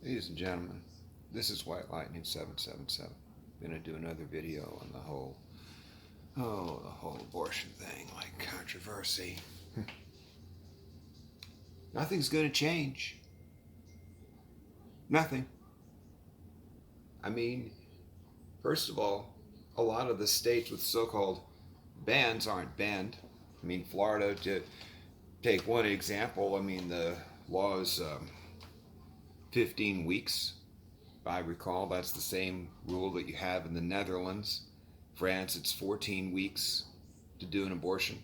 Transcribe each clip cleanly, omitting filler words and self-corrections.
Ladies and gentlemen, this is White Lightning 777. I'm going to do another video on the whole abortion thing, like controversy. Nothing's going to change. Nothing. I mean, first of all, a lot of the states with so-called bans aren't banned. I mean, Florida, to take one example, I mean, the law is 15 weeks. If I recall, that's the same rule that you have in the Netherlands. France, it's 14 weeks to do an abortion.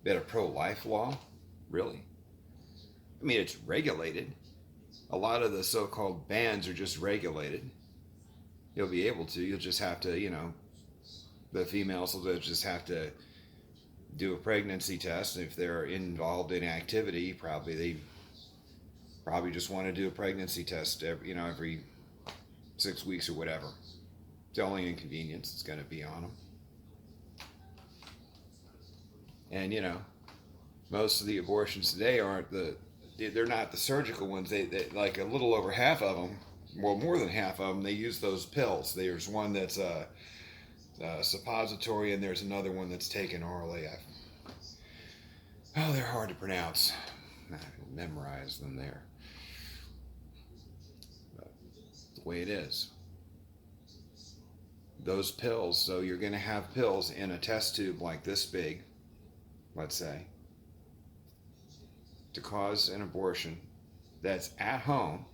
They had a pro-life law? Really? I mean, it's regulated. A lot of the so-called bans are just regulated. You'll be able to. You'll just have to, the females will just have to do a pregnancy test. If they're involved in activity, they just want to do a pregnancy test every 6 weeks or whatever. It's the only inconvenience that's going to be on them. And most of the abortions today they're not the surgical ones. They like a little over half of them, well, more than half of them, they use those pills. There's one that's a suppository, and there's another one that's taken orally. They're hard to pronounce. I memorize them there. But the way it is. Those pills, so you're going to have pills in a test tube like this big, let's say, to cause an abortion that's at home,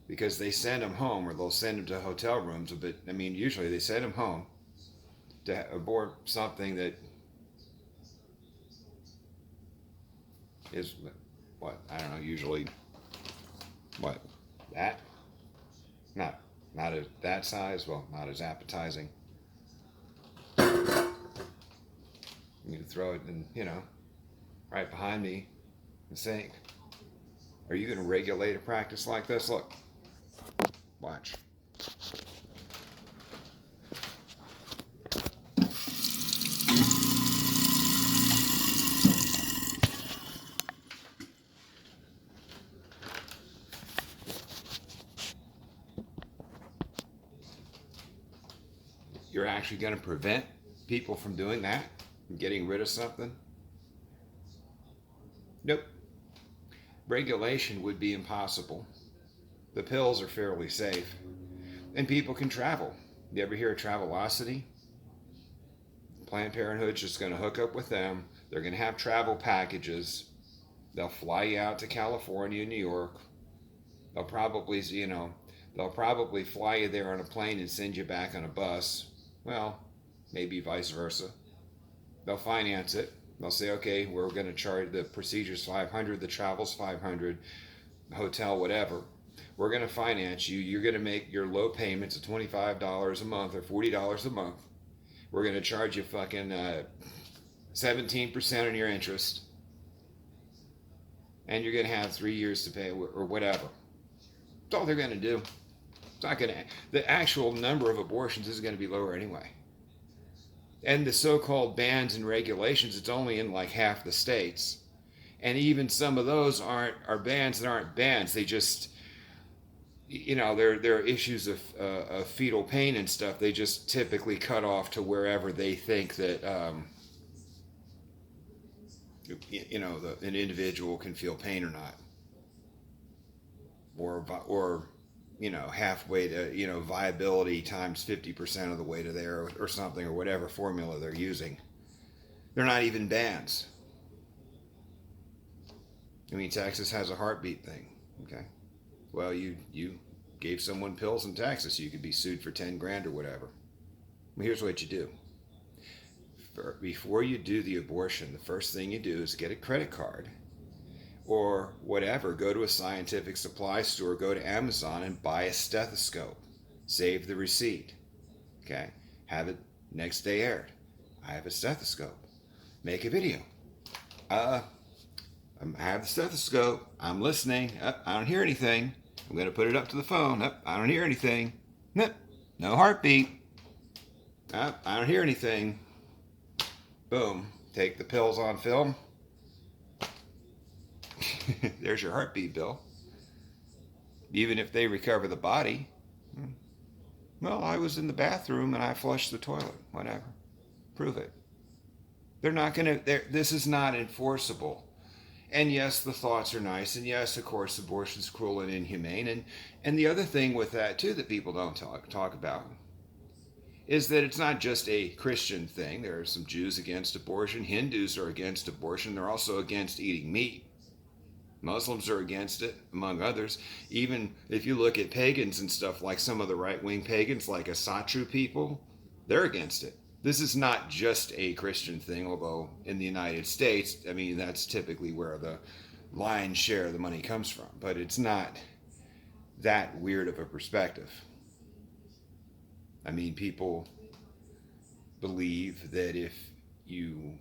because they send them home, or they'll send them to hotel rooms. But I mean, usually they send them home to abort something that is what, I don't know, usually what, that, not as that size, well, not as appetizing. You can throw it in, right behind me, the sink. Are you going to regulate a practice like this? Look, watch. You're actually going to prevent people from doing that, from getting rid of something? Nope. Regulation would be impossible. The pills are fairly safe, and people can travel. You ever hear of Travelocity? Planned Parenthood's just going to hook up with them. They're going to have travel packages. They'll fly you out to California, New York. They'll probably fly you there on a plane and send you back on a bus. Well, maybe vice versa. They'll finance it. They'll say, okay, we're going to charge the procedures $500, the travel's $500, hotel, whatever. We're going to finance you. You're going to make your low payments of $25 a month or $40 a month. We're going to charge you fucking 17% on your interest. And you're going to have 3 years to pay or whatever. That's all they're going to do. It's not going to, the actual number of abortions is going to be lower anyway. And the so-called bans and regulations, it's only in like half the states. And even some of those are bans that aren't bans. They just, there are issues of fetal pain and stuff. They just typically cut off to wherever they think that, an individual can feel pain or not. Or halfway to, viability times 50% of the way to there, or something, or whatever formula they're using. They're not even bans. I mean, Texas has a heartbeat thing, okay? Well, you gave someone pills in Texas, you could be sued for 10 grand or whatever. Well, here's what you do. Before you do the abortion, the first thing you do is get a credit card, or whatever, go to a scientific supply store, go to Amazon and buy a stethoscope. Save the receipt. Okay? Have it next day aired. I have a stethoscope. Make a video. I have the stethoscope. I'm listening. I don't hear anything. I'm going to put it up to the phone. I don't hear anything. No heartbeat. I don't hear anything. Boom. Take the pills on film. There's your heartbeat, Bill. even if they recover the body. Well, I was in the bathroom and I flushed the toilet. Whatever. Prove it. They're not going to, this is not enforceable. And yes, the thoughts are nice. And yes, of course, abortion is cruel and inhumane. And the other thing with that, too, that people don't talk about is that it's not just a Christian thing. There are some Jews against abortion. Hindus are against abortion. They're also against eating meat. Muslims are against it, among others. Even if you look at pagans and stuff, like some of the right-wing pagans, like Asatru people, they're against it. This is not just a Christian thing, although in the United States, I mean, that's typically where the lion's share of the money comes from. But it's not that weird of a perspective. I mean, people believe that if you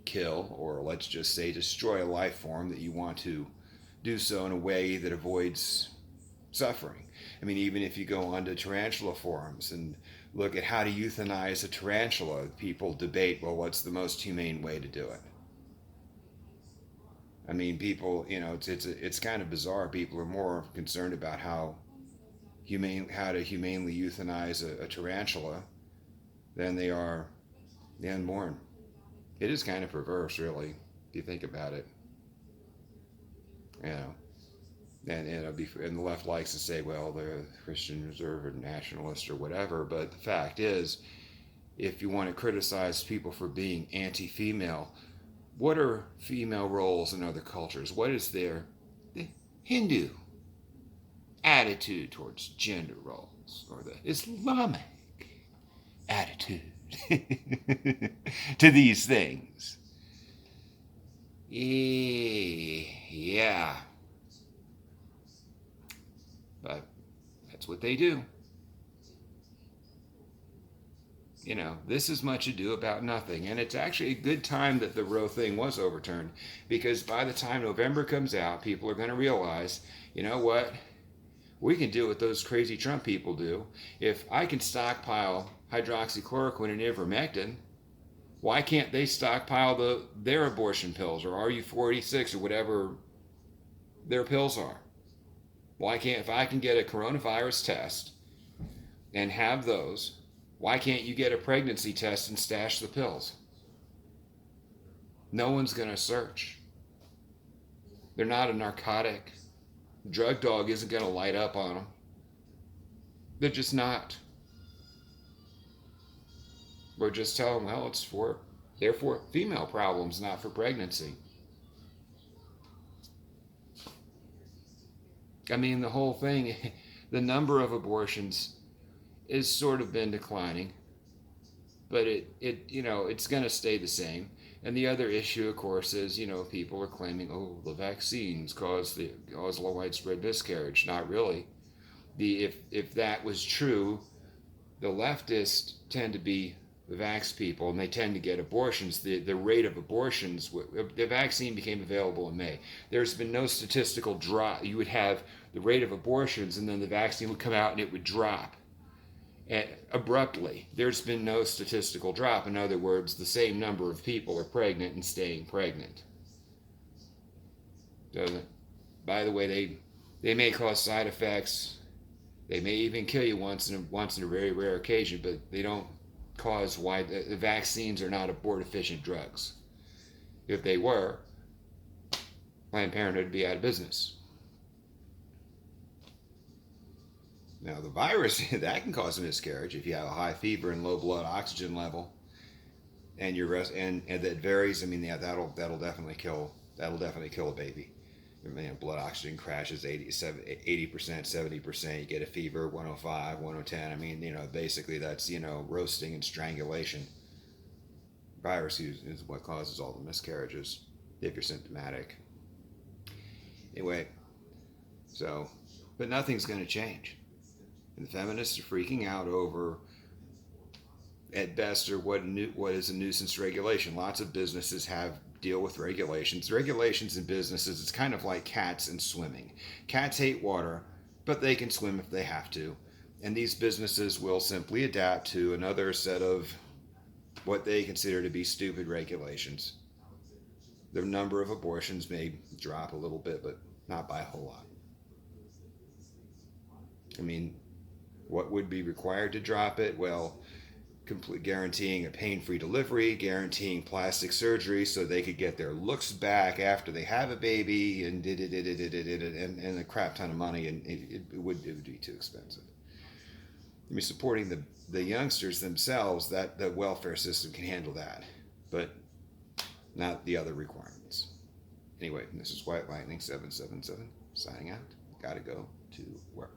kill, or let's just say destroy a life form, that you want to do so in a way that avoids suffering. I mean, even if you go onto tarantula forums and look at how to euthanize a tarantula, people debate, well, what's the most humane way to do it? I mean, people, it's kind of bizarre. People are more concerned about how to humanely euthanize a tarantula than they are the unborn. It is kind of perverse, really, if you think about it. And the left likes to say, well, the Christian Reserve or nationalist or whatever. But the fact is, if you want to criticize people for being anti-female, what are female roles in other cultures? What is the Hindu attitude towards gender roles, or the Islamic attitude to these things? Yeah. But that's what they do. This is much ado about nothing. And it's actually a good time that the Roe thing was overturned, because by the time November comes out, people are going to realize, you know what? We can do what those crazy Trump people do. If I can stockpile hydroxychloroquine and ivermectin, why can't they stockpile their abortion pills, or RU486, or whatever their pills are? Why can't, if I can get a coronavirus test and have those, why can't you get a pregnancy test and stash the pills? No one's going to search. They're not a narcotic. Drug dog isn't going to light up on them. They're just not. Or just tell them, well, it's for female problems, not for pregnancy. I mean, the whole thing, the number of abortions is sort of been declining, but it's going to stay the same. And the other issue, of course, is, people are claiming, oh, the vaccines cause a widespread miscarriage. Not really. If that was true, the leftists tend to be the vax people, and they tend to get abortions. The rate of abortions, the vaccine became available in May. There's been no statistical drop. You would have the rate of abortions, and then the vaccine would come out and it would drop abruptly. There's been no statistical drop. In other words, the same number of people are pregnant and staying pregnant. So, by the way, they may cause side effects. They may even kill you once in a very rare occasion, but they don't cause why the vaccines are not abortifacient drugs. If they were, Planned Parenthood would be out of business. Now, the virus, that can cause a miscarriage if you have a high fever and low blood oxygen level, and and that varies. I mean, yeah, that'll definitely kill a baby. Blood oxygen crashes 80%, 70%. You get a fever, 105, 110. I mean, basically that's, roasting and strangulation. Virus is what causes all the miscarriages if you're symptomatic. Anyway, but nothing's going to change. And the feminists are freaking out over, at best, or what is a nuisance regulation. Lots of businesses deal with regulations. Regulations in businesses, it's kind of like cats and swimming. Cats hate water, but they can swim if they have to. And these businesses will simply adapt to another set of what they consider to be stupid regulations. The number of abortions may drop a little bit, but not by a whole lot. I mean, what would be required to drop it? Well, guaranteeing a pain-free delivery, guaranteeing plastic surgery so they could get their looks back after they have a baby, and and a crap ton of money, and it would be too expensive. I mean, supporting the youngsters themselves, that the welfare system can handle that, but not the other requirements. Anyway, this is White Lightning 777 signing out. Gotta go to work.